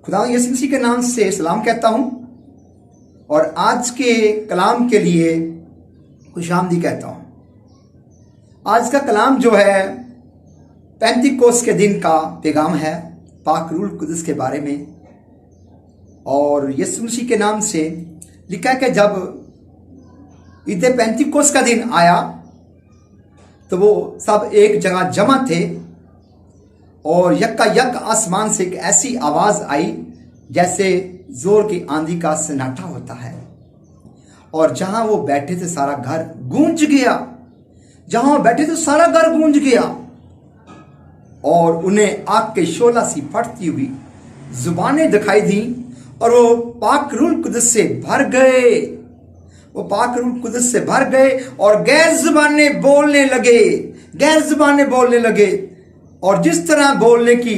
खुदा यीशु मसीह के नाम से सलाम कहता हूं और आज के कलाम के लिए खुशामदी कहता हूं। आज का कलाम जो है पेंतिकोस्त के दिन का पैगाम है पाक रूह कुदस के बारे में। और यीशु मसीह के नाम से लिखा है कि जब ईद पेंतिकोस्त का दिन आया तो वो सब एक जगह जमा थे और यक आसमान से एक ऐसी आवाज आई जैसे जोर की आंधी का सन्नाटा होता है। और जहां वो बैठे थे सारा घर गूंज गया। जहां वो बैठे थे सारा घर गूंज गया और उन्हें आग के शोला सी फटती हुई जुबानें दिखाई दी और वो पाक रूह कुदस से भर गए। वो पाक रूह कुदस से भर गए और गैर जुबानें बोलने लगे। और जिस तरह बोलने की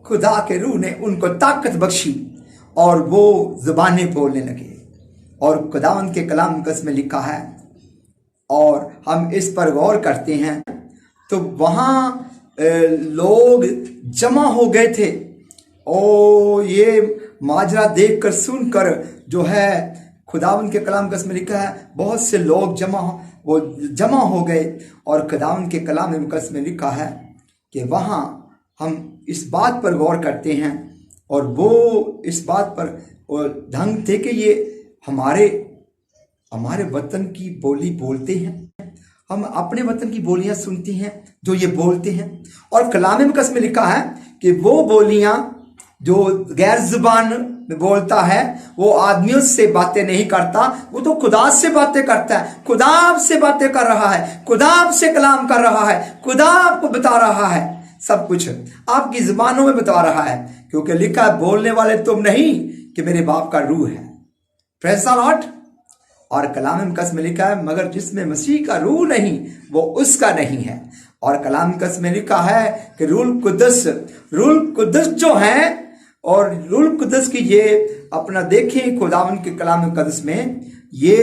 खुदा के रूह ने उनको ताकत बख्शी और वो जुबानें बोलने लगे। और खुदावंद के कलाम मुकद्दस में लिखा है और हम इस पर गौर करते हैं तो वहां लोग जमा हो गए थे। और ये माजरा देखकर सुनकर जो है खुदावंद के कलाम मुकद्दस में लिखा है बहुत से लोग जमा हो गए। और खुदावंद के कलाम मुकद्दस में लिखा है कि वहाँ हम इस बात पर गौर करते हैं और वो इस बात पर ढंग थे कि ये हमारे वतन की बोली बोलते हैं। हम अपने वतन की बोलियां सुनते हैं जो ये बोलते हैं। और कलाम मुकद्दस में लिखा है कि वो बोलियां जो गैर जुबान में बोलता है वो आदमियों से बातें नहीं करता, वो तो खुदा से बातें करता है। खुदा आपसे बातें कर रहा है, खुदा आपसे कलाम कर रहा है, खुदा आपको बता रहा है, सब कुछ आपकी जुबानों में बता रहा है। क्योंकि लिखा है बोलने वाले तुम नहीं कि मेरे बाप का रूह है। Praise the Lord. और कलाम मुकद्दस में लिखा है मगर जिसमें मसीह का रूह नहीं वो उसका नहीं है। और कलाम मुकद्दस में लिखा है कि रूह कुदस जो है और रूह कुदस की ये अपना देखें खुदावंद के कलाम मुकद्दस में ये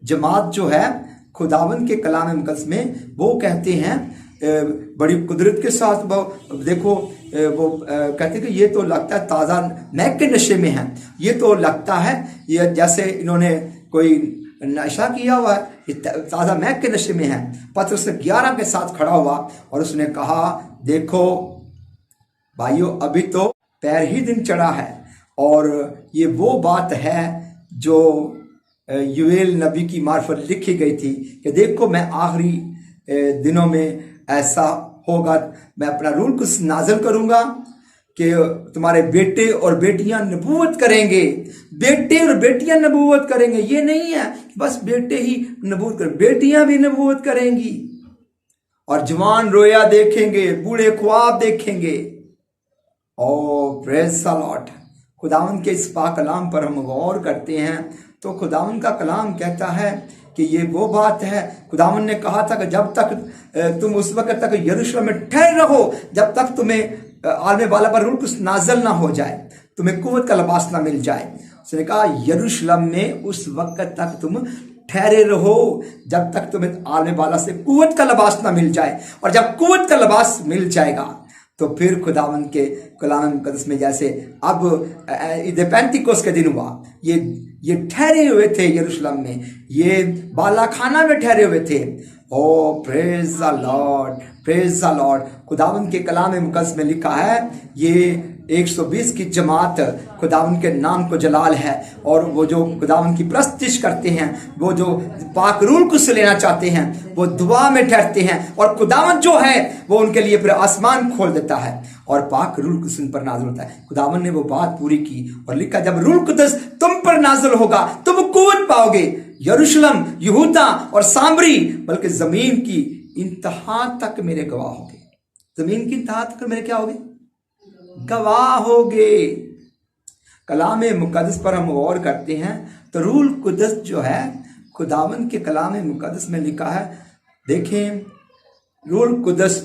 जमात जो है खुदावंद के कलाम मुकद्दस में वो कहते हैं बड़ी कुदरत के साथ देखो वो कहते कि ये तो लगता है ताज़ा महक के नशे में है। ये तो लगता है ये जैसे इन्होंने कोई नशा किया हुआ है, ताज़ा महक के नशे में है। पतरस 11 के साथ खड़ा हुआ और उसने कहा देखो भाइयों अभी तो पैर ही दिन चढ़ा है। और ये वो बात है जो यूएल नबी की मार्फत लिखी गई थी कि देखो मैं आखिरी दिनों में ऐसा होगा, मैं अपना रूह कुछ नाज़िल करूंगा कि तुम्हारे बेटे और बेटियां नबूवत करेंगे। बेटे और बेटियां नबूवत करेंगे। ये नहीं है कि बस बेटे ही नबूवत करें, बेटियां भी नबूवत करेंगी। और जवान रोया देखेंगे, बूढ़े ख्वाब देखेंगे। और प्रेज़ द लॉर्ड। खुदावंद के इस पाक कलाम पर हम गौर करते हैं तो खुदावंद का कलाम कहता है कि ये वो बात है। खुदावंद ने कहा था कि जब तक तुम उस वक्त तक यरूशलेम में ठहरे रहो जब तक तुम्हें आलमे वाला पर रूह कुछ नाज़िल ना हो जाए, तुम्हें कुव्वत का लिबास ना मिल जाए। उसने कहा यरूशलेम में उस वक्त तक तुम ठहरे रहो जब तक तुम्हें आलमे वाला से कुव्वत का लिबास ना मिल जाए। और जब कुव्वत का लिबास मिल जाएगा तो फिर खुदावंद के कलाम मुकद्दस में जैसे अब ईद पेंतिकोस्त के दिन हुआ, ये ठहरे हुए थे यरूशलेम में, ये बालाखाना में ठहरे हुए थे। Oh praise the Lord, praise the Lord. खुदावंद के कलाम मुकद्दस में लिखा है ये 120 की जमात खुदावंद के नाम को जलाल है। और वो जो खुदावंद की प्रस्तिश करते हैं, वो जो पाक रूह को लेना चाहते हैं, वो दुआ में ठहरते हैं और खुदावंद जो है वो उनके लिए फिर आसमान खोल देता है और पाक रूह कुदस उन पर नाज़िल होता है। खुदावंद ने वो बात पूरी की और लिखा जब रूह कुदस तुम पर नाज़िल होगा तुम कुव्वत पाओगे। यरूशलेम, यहूदा और सामरी बल्कि जमीन की इंतहा तक मेरे गवाह होगे। जमीन की इंतहा तक मेरे क्या होगे? गवाह होगे। कलाम मुकद्दस पर हम गौर करते हैं तो रूह कुदस जो है खुदावंद के कलाम मुकद्दस में लिखा है। देखें रूह कुदस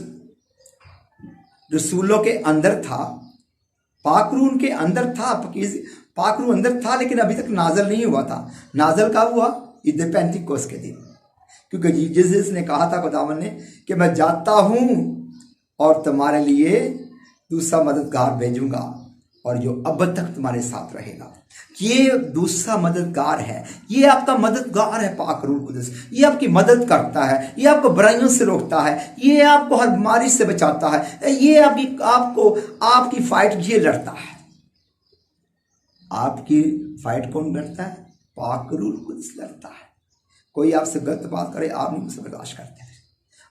रसूलों के अंदर था, पाक रूह उनके अंदर था, पाक रूह अंदर था लेकिन अभी तक नाज़िल नहीं हुआ था। नाज़िल कब हुआ? ईद पेंतिकोस्त के दिन। क्योंकि जीसस ने कहा था खुदावंद ने कि मैं जाता हूं और तुम्हारे लिए दूसरा मददगार भेजूंगा। और जो अब तक तुम्हारे साथ रहेगा। ये दूसरा मददगार है, ये आपका मददगार है पाक रूह कुदस। ये आपकी मदद करता है, ये आपको बुराइयों से रोकता है, ये आपको हर बीमारी से बचाता है, ये आपकी फाइट ये लड़ता है। आपकी फाइट कौन लड़ता है? पाक रूह कुदस लड़ता है। कोई आपसे गलत बात करे, आप नहीं उसे बर्दाश्त करते हैं।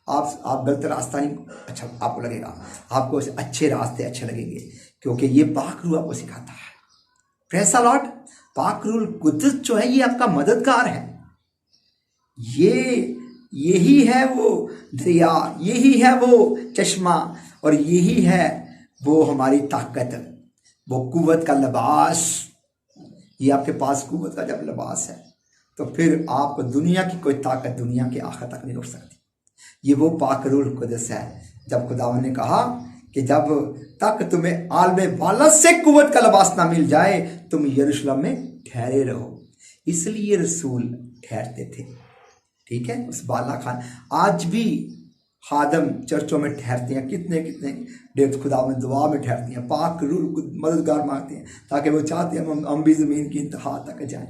आप गलत रास्ता नहीं अच्छा आपको लगेगा, आपको अच्छे रास्ते अच्छे लगेंगे, क्योंकि ये पाक रूह आपको सिखाता है। Praise the Lord. पाक रूह कुदस जो है ये आपका मददगार है। यही है वो दरिया, यही है वो चश्मा, और यही है वो हमारी ताकत, वो कुव्वत का लिबास। ये आपके पास कुव्वत का जब लिबास है तो फिर आपको दुनिया की कोई ताकत दुनिया के आखिर तक नहीं रोक सकती। ये वो पाक रूह कुदस है। जब खुदावंद ने कहा कि जब तक तुम्हें आलमे बाला से कुव्वत का लिबास ना मिल जाए तुम यरूशलेम में ठहरे रहो। इसलिए रसूल ठहरते थे। ठीक है, उस बाला खान। आज भी खादम चर्चों में ठहरते हैं, कितने कितने देर खुदा में दुआ में ठहरती हैं, पाक रूह मददगार मांगते हैं, ताकि वो चाहते हैं हम भी ज़मीन की इंतहा तक जाएं।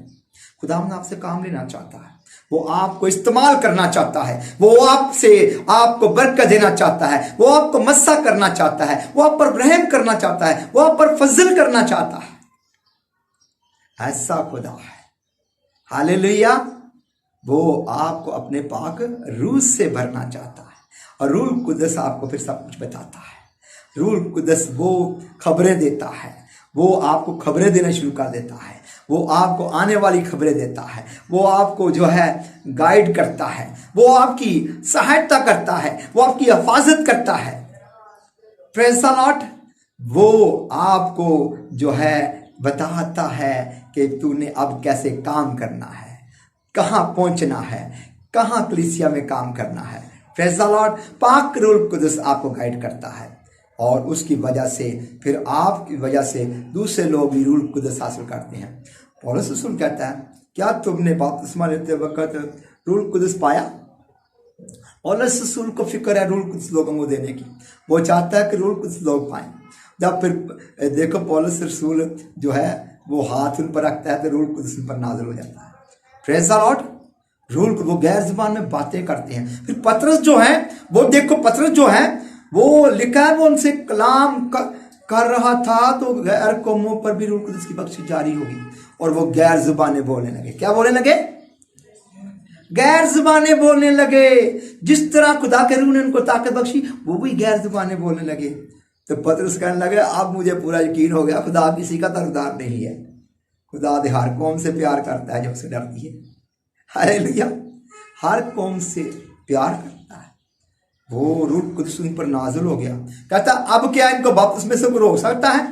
खुदावंद आपसे काम लेना चाहता है, वो आपको इस्तेमाल करना चाहता है, वो आपको बरकत देना चाहता है, वो आपको मस्सा करना चाहता है, वो आप पर रहम करना चाहता है, वो आप पर फजल करना चाहता है। ऐसा खुदा है। हालेलुया। वो आपको अपने पाक रूह से भरना चाहता है, और रूह कुदस आपको फिर सब कुछ बताता है। रूह कुदस वो खबरें देता है, वो आपको खबरें देना शुरू कर देता है, वो आपको आने वाली खबरें देता है, वो आपको जो है गाइड करता है, वो आपकी सहायता करता है, वो आपकी हिफाजत करता है। Praise the Lord. वो आपको जो है बताता है कि तूने अब कैसे काम करना है, कहाँ पहुंचना है, कहाँ कलीसिया में काम करना है। Praise the Lord. पाक रूह कुदस आपको गाइड करता है, और उसकी वजह से फिर आपकी वजह से दूसरे लोग भी रूह कुदस हासिल करते हैं। पौलुस रसूल कहता है, क्या तुमने बपतिस्मा लेते वक्त रूह कुदस पाया? पौलुस रसूल को फिक्र है रूह कुदस लोगों को देने की, वो चाहता है कि रूह कुदस लोग पाएं। जब फिर देखो पौलुस रसूल जो है वो हाथ उन पर रखता है तो रूह कुदस उन पर नाज़िल हो जाता है। Praise the Lord. रूह वो गैर जुबान में बातें करते हैं। फिर पतरस जो है वो देखो, पतरस जो है वो लिखा है वो उनसे कलाम कर रहा था तो गैर कौमों पर भी रूह कुदस की बख्शिश जारी होगी, और वो गैर जुबाने बोलने लगे। क्या बोलने लगे? गैर जुबाने बोलने लगे। जिस तरह खुदा के रूह ने उनको ताकत बख्शी वो भी गैर जुबाने बोलने लगे। तो पतरस कहने लगे, अब मुझे पूरा यकीन हो गया खुदा किसी का तरफदार नहीं है, खुदा हर कौम से प्यार करता है जो उससे डरती है। हालेलुया। हर कौम से प्यार करता है। वो रूह कुदस उन पर नाज़िल हो गया। कहता अब क्या इनको बपतिस्मे से रोक सकता है?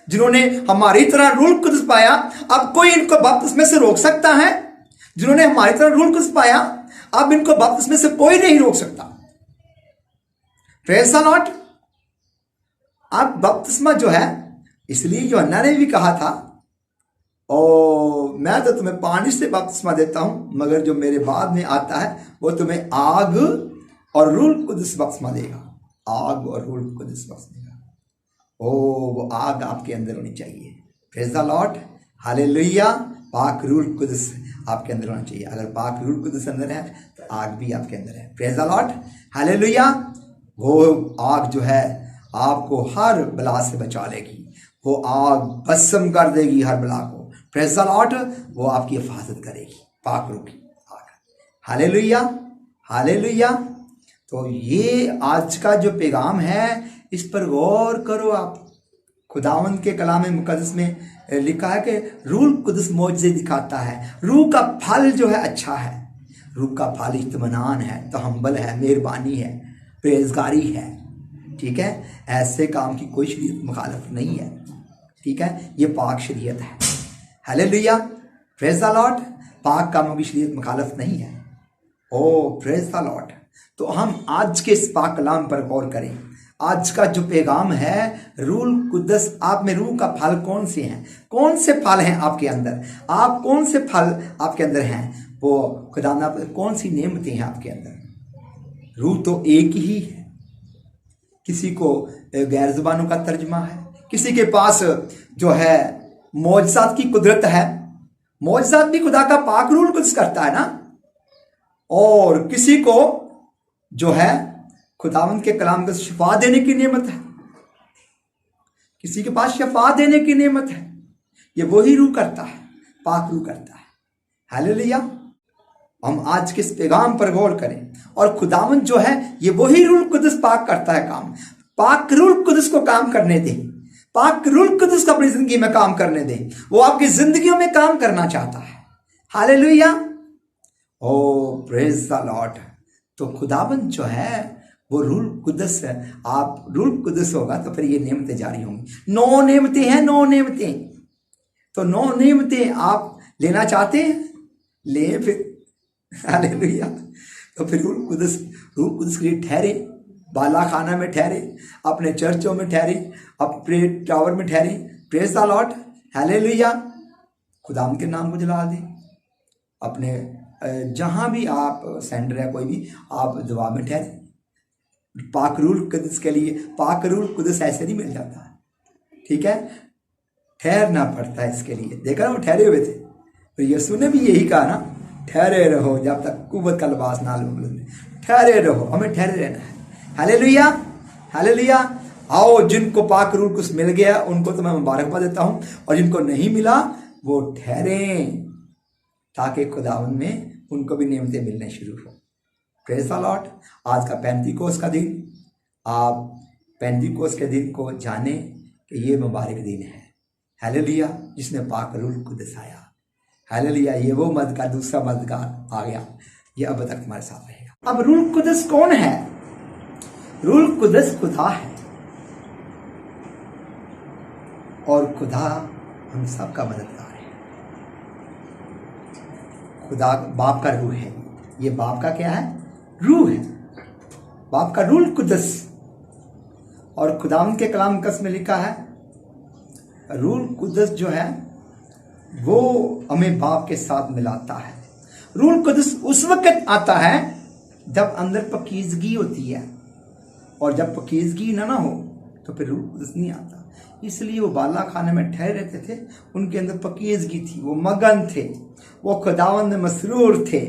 जिन्होंने हमारी तरह रूह कुदस पाया, अब कोई इनको बपतिस्मे से रोक सकता है? जिन्होंने हमारी तरह रूह कुदस पाया, अब इनको बपतिस्मे से कोई नहीं रोक सकता। Praise the Lord. अब बपतिस्मा जो है, इसलिए यूहन्ना ने भी कहा था, और मैं तो तुम्हें पानी से बपतिस्मा देता हूं, मगर जो मेरे बाद में आता है वो तुम्हें आग और रूह कुदस बपतिस्मा देगा। आग और रूह कुदस बपतिस्मा देगा। वो आग आपके अंदर होनी चाहिए। Praise the Lord. हालेलुया। पाक रूह कुदस आपके अंदर होना चाहिए। अगर पाक रूह कुदस अंदर है तो आग भी आपके अंदर है। Praise the Lord. हालेलुया। वो आग जो है आपको हर बला से बचा लेगी, वो आग भस्म कर देगी हर बला को। Praise the Lord. वो आपकी हिफाजत करेगी, पाक रूह की आग। हालेलुया। हालेलुया। तो ये आज का जो पैगाम है इस पर गौर करो आप। खुदावंद के कलाम मुकद्दस में लिखा है कि रूह कुदस मौजज़े दिखाता है। रूह का फल जो है अच्छा है। रूह का फल इत्मीनान है, तहम्मुल है, मेहरबानी है, परहेज़गारी है। ठीक है, ऐसे काम की कोई शरीयत मुखालफ नहीं है। ठीक है, ये पाक शरीयत है। हालेलुया। Praise the Lord. पाक कामों की शरीयत मुखालफ नहीं है। ओ प्रेज़ द लॉर्ड। तो हम आज के इस पाक कलाम पर गौर करें। आज का जो पैगाम है, रूह कुदस आप में रूह का फल कौन से हैं? कौन से फल हैं आपके अंदर? आप कौन से फल आपके अंदर हैं? वो खुदा कौन सी नेमतें हैं आपके अंदर? रूह तो एक ही है। किसी को गैर जुबानों का तर्जमा है, किसी के पास जो है मौजज़ात की कुदरत है, मौजज़ात भी खुदा का पाक रूल कुछ करता है ना। और किसी को जो है खुदावंद के कलाम को शिफा देने की नेमत है, किसी के पास शिफा देने की नेमत है, ये वही रूह करता है, पाक रूह करता है। हालेलुया। हम आज के इस पैगाम पर गौर करें और खुदावंद जो है ये वही रूह कुदस पाक करता है काम। पाक रूह कुदस को काम करने दें, पाक रूह कुदस को अपनी जिंदगी में काम करने दें। वो आपकी जिंदगियों में काम करना चाहता है। Hallelujah. O praise the Lord. तो खुदावंद जो है वो रूह कुदस है। आप रूह कुदस होगा तो फिर ये नेमतें जारी होंगी। 9 नेमतें हैं, 9 नेमतें। तो 9 नेमतें आप लेना चाहते हैं, ले फिर। हालेलुया। तो फिर रूह कुदस के लिए ठहरे, बाला खाना में ठहरे, अपने चर्चों में ठहरे, अपने टावर में ठहरे। Praise the Lord. हालेलुया। खुदाम के नाम को जला दें। अपने जहां भी आप सेंटर है कोई भी, आप दुआ में ठहरे। पाक रूह कुदस के लिए पाक रूह कुदस ऐसे नहीं मिल जाता, ठीक है, ठहरना पड़ता है इसके लिए। देखा ना वो ठहरे हुए थे, तो यीशु ने भी यही कहा ना, ठहरे रहो जब तक कुव्वत का लिबास ना लो। ठहरे रहो, हमें ठहरे रहना है। हालेलुया। हालेलुया। आओ, जिनको पाक रूह कुछ मिल गया उनको तो मैं मुबारकबाद देता हूं, और जिनको नहीं मिला वो ठहरे, ताकि खुदावंद में उनको भी नेमतें मिलने शुरू हो। Praise the Lord. आज का पेंतीकोस का दिन, आप पेंतीकोस के दिन को जाने कि ये मुबारक दिन है। हालेलुया। जिसने पाक रूह को दसाया। हालेलुया। ये वो मददगार, दूसरा मददगार आ गया, ये अब तक तुम्हारे साथ रहेगा। अब रूह कुदस कौन है? रूह कुदस खुदा है, और खुदा हम सब का मददगार है। खुदा बाप का रूह है। ये बाप का क्या है? रूह है। बाप का रूह कुदस। और खुदावंद के कलाम कस में लिखा है, रूह कुदस जो है वो हमें बाप के साथ मिलाता है। रूह कुदस उस वक्त आता है जब अंदर पकीजगी होती है, और जब पकीजगी ना हो तो फिर रूह कुदस नहीं आता। इसलिए वो बाला खाने में ठहरे रहते थे, उनके अंदर पकीजगी थी, वो मगन थे, वो खुदावंद में मसरूर थे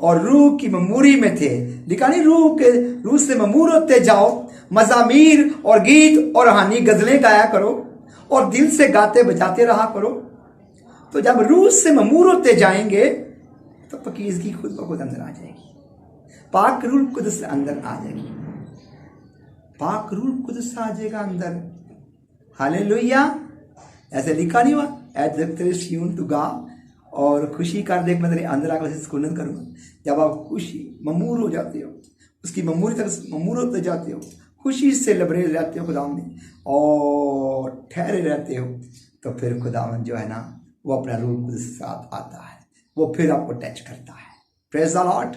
और रूह की ममूरी में थे। लिखा नहीं, रूह से ममूर होते जाओ, मज़ामीर और गीत और हानी गजलें गाया करो और दिल से गाते बजाते रहा करो। तो जब रूह से ममूर होते जाएंगे तो पकीजगी खुद ब खुद अंदर आ जाएगी। पाक रूह कुदस अंदर आ जाएगी, पाक रूह कुदस आ जाएगा अंदर। हालेलुया। ऐसे लिखा नहीं हुआ, टू गा, और खुशी कर देख मैं तेरे अंदर आकर सुकून करूंगा। जब आप खुशी ममूर हो जाते हो, उसकी ममूरी तक ममूर होते जाते हो, खुशी से लबरेज रहते हो खुदावंद में और ठहरे रहते हो, तो फिर खुदावंद जो है ना वो अपना रूह कुदस के साथ आता है, वो फिर आपको टच करता है। Praise the Lord.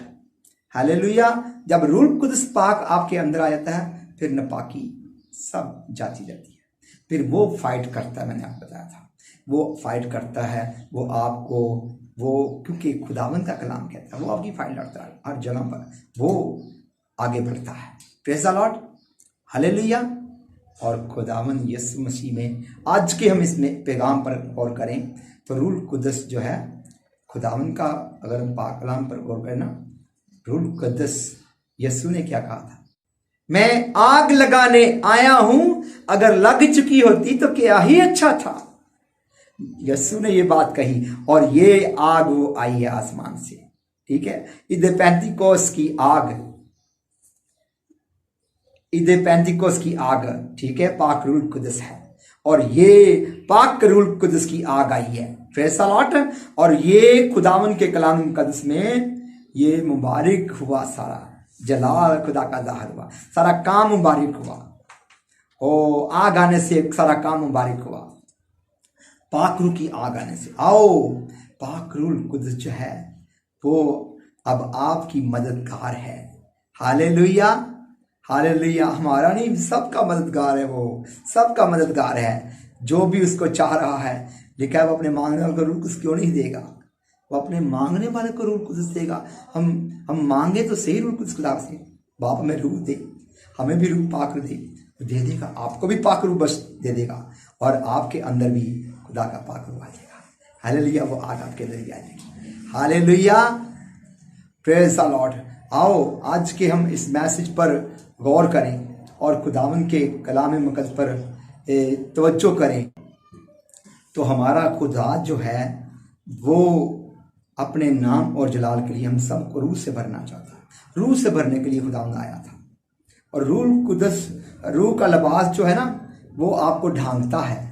हालेलुया। जब रूह कुदस पाक आपके अंदर आ जाता है, फिर नापाकी सब जाती जाती है। फिर वो फाइट करता है, मैंने आपको बताया था, वो फाइट करता है, वो आपको, वो क्योंकि खुदावंद का कलाम कहता है, वो आपकी फाइट लड़ता है हर जगह पर, वो आगे बढ़ता है। Praise the Lord. हालेलुया। और खुदावंद यीशु मसीह में आज के हम इसमें पैगाम पर गौर करें तो रूह कुदस जो है खुदावंद का, अगर हम पाक कलाम पर गौर करें ना, रूह कुदस, यीशु ने क्या कहा था? मैं आग लगाने आया हूं, अगर लग चुकी होती तो क्या ही अच्छा था। यीशु ने ये बात कही, और ये आग वो आई है आसमान से, ठीक है। ईद पेंतिकोस की आग, ईद पेंतिकोस की आग, ठीक है, पाक रूह कुदस है, और ये पाक रूह कुदस की आग आई है। Praise the Lord. और ये खुदावंद के कलाम मुकद्दस में ये मुबारक हुआ, सारा जलाल खुदा का ज़ाहिर हुआ, सारा काम मुबारक हुआ। ओ आग आने से सारा काम मुबारक हुआ, पाक रूह की आग आने से। आओ, पाक रूह कुदस जो है वो अब आपकी मददगार है। हालेलुया। हालेलुया। हमारा नहीं, सबका मददगार है, वो सबका मददगार है। जो भी उसको चाह रहा है, लिखा है वो अपने मांगने वाले को रूह कुदस क्यों नहीं देगा, वो अपने मांगने वाले को रूह कुदस देगा। हम मांगे तो सही रूह कुदस खुदा से, बाप हमें रूह दे, हमें भी रूह पाक रूह दे देगा, आपको भी पाक रूह बस दे देगा, और आपके अंदर भी खुदा का पाक रूह आ जाएगा। हालेलुया, वो आग आपके अंदर भी आ जाएगी। Hallelujah, praise the Lord. आओ आज के हम इस मैसेज पर गौर करें और खुदावन के कलाम मुकद्दस पर तवज्जो करें। तो हमारा खुदा जो है वो अपने नाम और जलाल के लिए हम सबको रूह से भरना चाहता है। रूह से भरने के लिए खुदावन आया था। और रूह का लिबास जो है ना वो आपको ढांकता है।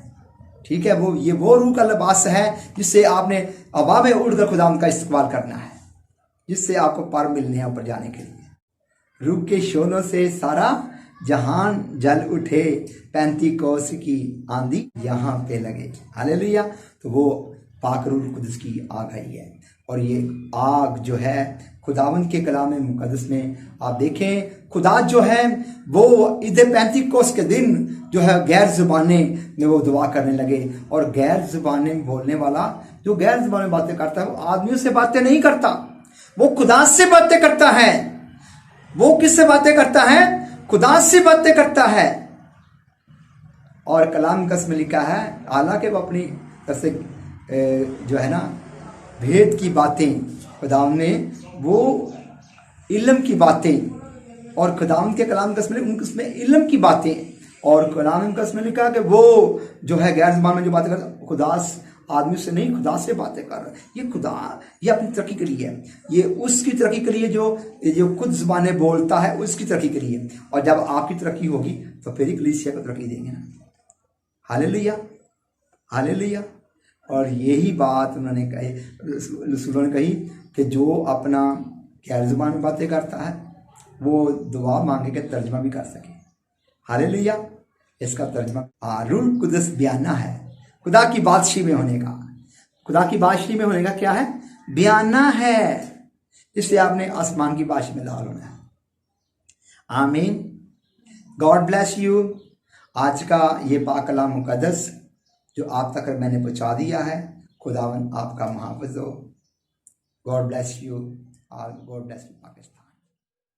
ठीक है, वो रूह का लिबास है जिससे आपने हवा में उड़कर खुदावन का इस्तेमाल करना है, जिससे आपको पार मिलने हैं ऊपर जाने के लिए। रूह के शोलों से सारा जहान जल उठे, पेंतीकोस की आंधी यहाँ पे लगे। हालेलुया। तो वो पाक रूह कुदस की आग आई है। और ये आग जो है खुदावंद के कलाम मुकद्दस में आप देखें, खुदा जो है वो इधर पेंतीकोस के दिन जो है गैर जुबाने में वो दुआ करने लगे। और गैर जुबाने बोलने वाला जो गैर जुबाने बातें करता है वो आदमियों से बातें नहीं करता, वो खुदा से बातें करता है। वो किससे बातें करता है? खुदा से बातें करता है। और कलाम मुकद्दस में लिखा है, हालांकि वो अपनी तरफ से जो है ना भेद की बातें खुदावंद ने वो इल्म की बातें, और खुदावंद के कलाम मुकद्दस में उसमें इल्म की बातें, और कलाम मुकद्दस में लिखा कि वो जो है गैर ज़बान में जो बातें करता खुदा आदमी से नहीं, खुदा से बातें कर रहा है। ये खुदा ये अपनी तरक्की के लिए है, ये उसकी तरक्की के लिए जो खुद ज़बानें बोलता है उसकी तरक्की के लिए। और जब आपकी तरक्की होगी तो फिर ही कलीसिया को तरक्की देंगे ना। Hallelujah, hallelujah. और यही बात उन्होंने कही, रसूलों ने कही कि जो अपना गैर ज़बान में बातें करता है वो दुआ मांगे के तर्जमा भी कर सके। हालेलुया। इसका तर्जमा रूह कुदस बयाना है, खुदा की बादशाही में होने का। खुदा की बादशाही में होने का क्या है? बयाना है। इसलिए आपने आसमान की बादशाही में दाखिल होना है। आमीन। God bless you. आज का ये पाक कलाम मुकद्दस जो आप तक मैंने पहुंचा दिया है, खुदावन आपका मुहाफ़िज़ हो। God bless you. God bless you Pakistan.